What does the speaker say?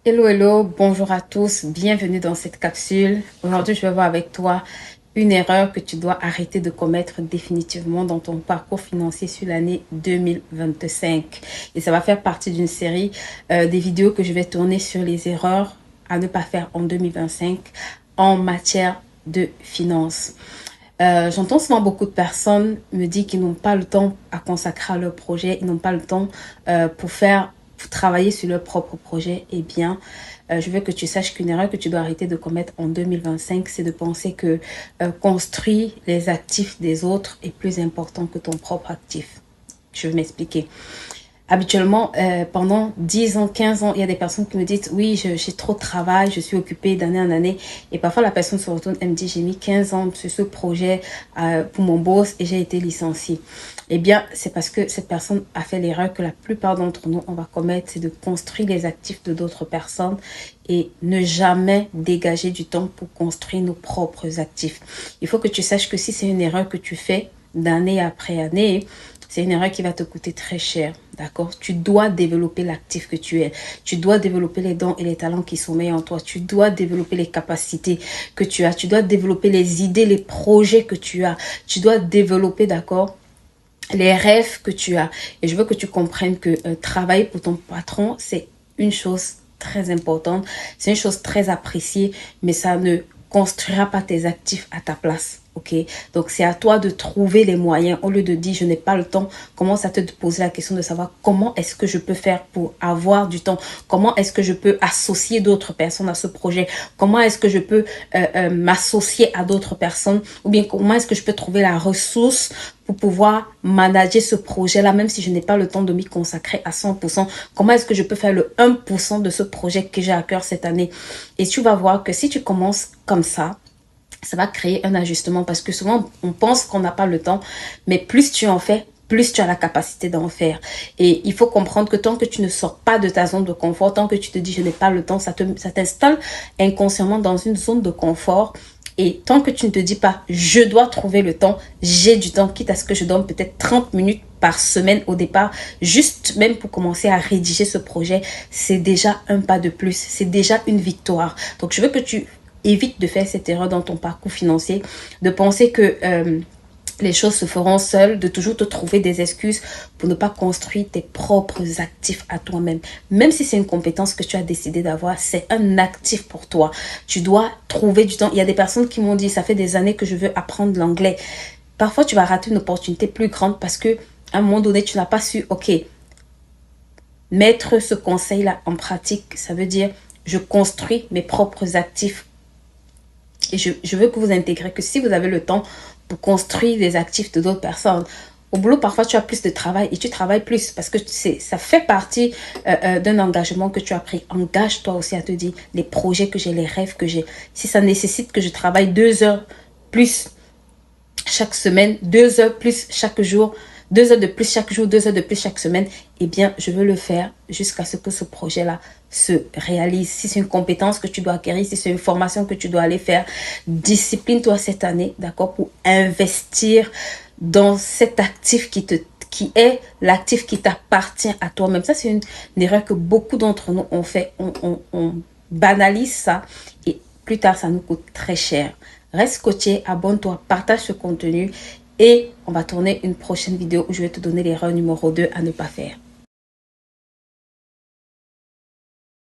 Hello, hello, bonjour à tous, bienvenue dans cette capsule. Aujourd'hui, je vais voir avec toi une erreur que tu dois arrêter de commettre définitivement dans ton parcours financier sur l'année 2025. Et ça va faire partie d'une série des vidéos que je vais tourner sur les erreurs à ne pas faire en 2025 en matière de finances. J'entends souvent beaucoup de personnes me dire qu'ils n'ont pas le temps à consacrer à leur projet, ils n'ont pas le temps pour travailler sur leur propre projet. Eh bien, je veux que tu saches qu'une erreur que tu dois arrêter de commettre en 2025, c'est de penser que construire les actifs des autres est plus important que ton propre actif. Je vais m'expliquer. Habituellement, pendant 10 ans, 15 ans, il y a des personnes qui me disent oui, j'ai trop de travail, je suis occupée d'année en année. Et parfois, la personne se retourne et me dit j'ai mis 15 ans sur ce projet pour mon boss et j'ai été licenciée. Eh bien, c'est parce que cette personne a fait l'erreur que la plupart d'entre nous, on va commettre, c'est de construire les actifs de d'autres personnes et ne jamais dégager du temps pour construire nos propres actifs. Il faut que tu saches que si c'est une erreur que tu fais d'année après année, c'est une erreur qui va te coûter très cher, d'accord? Tu dois développer l'actif que tu es. Tu dois développer les dons et les talents qui sommeillent en toi. Tu dois développer les capacités que tu as. Tu dois développer les idées, les projets que tu as. Tu dois développer, d'accord, les rêves que tu as. Et je veux que tu comprennes que travailler pour ton patron, c'est une chose très importante. C'est une chose très appréciée, mais ça ne construira pas tes actifs à ta place. Ok, donc c'est à toi de trouver les moyens. Au lieu de dire je n'ai pas le temps, commence à te poser la question de savoir comment est-ce que je peux faire pour avoir du temps, comment est-ce que je peux associer d'autres personnes à ce projet, comment est-ce que je peux m'associer à d'autres personnes, ou bien comment est-ce que je peux trouver la ressource pour pouvoir manager ce projet-là, même si je n'ai pas le temps de m'y consacrer à 100%. Comment est-ce que je peux faire le 1% de ce projet que j'ai à cœur cette année? Et tu vas voir que si tu commences comme ça va créer un ajustement parce que souvent on pense qu'on n'a pas le temps, mais plus tu en fais, plus tu as la capacité d'en faire. Et il faut comprendre que tant que tu ne sors pas de ta zone de confort, tant que tu te dis je n'ai pas le temps, ça t'installe inconsciemment dans une zone de confort. Et tant que tu ne te dis pas je dois trouver le temps, j'ai du temps, quitte à ce que je donne peut-être 30 minutes par semaine au départ, juste même pour commencer à rédiger ce projet, c'est déjà un pas de plus, c'est déjà une victoire. Donc je veux que tu évite de faire cette erreur dans ton parcours financier, de penser que les choses se feront seules, de toujours te trouver des excuses pour ne pas construire tes propres actifs à toi-même. Même si c'est une compétence que tu as décidé d'avoir, c'est un actif pour toi. Tu dois trouver du temps. Il y a des personnes qui m'ont dit, ça fait des années que je veux apprendre l'anglais. Parfois, tu vas rater une opportunité plus grande parce que à un moment donné, tu n'as pas su, ok, mettre ce conseil-là en pratique. Ça veut dire, je construis mes propres actifs. Et je veux que vous intégrez que si vous avez le temps pour construire les actifs de d'autres personnes, au boulot, parfois, tu as plus de travail et tu travailles plus parce que ça fait partie d'un engagement que tu as pris. Engage-toi aussi à te dire les projets que j'ai, les rêves que j'ai. Si ça nécessite que je travaille 2 heures plus chaque semaine, 2 heures plus chaque jour, 2 heures de plus chaque jour, 2 heures de plus chaque semaine, eh bien, je veux le faire jusqu'à ce que ce projet-là se réalise. Si c'est une compétence que tu dois acquérir, si c'est une formation que tu dois aller faire, discipline-toi cette année, d'accord, pour investir dans cet actif qui est l'actif qui t'appartient à toi-même. Ça, c'est une erreur que beaucoup d'entre nous ont fait. On banalise ça et plus tard, ça nous coûte très cher. Reste scotché, abonne-toi, partage ce contenu et on va tourner une prochaine vidéo où je vais te donner l'erreur numéro 2 à ne pas faire.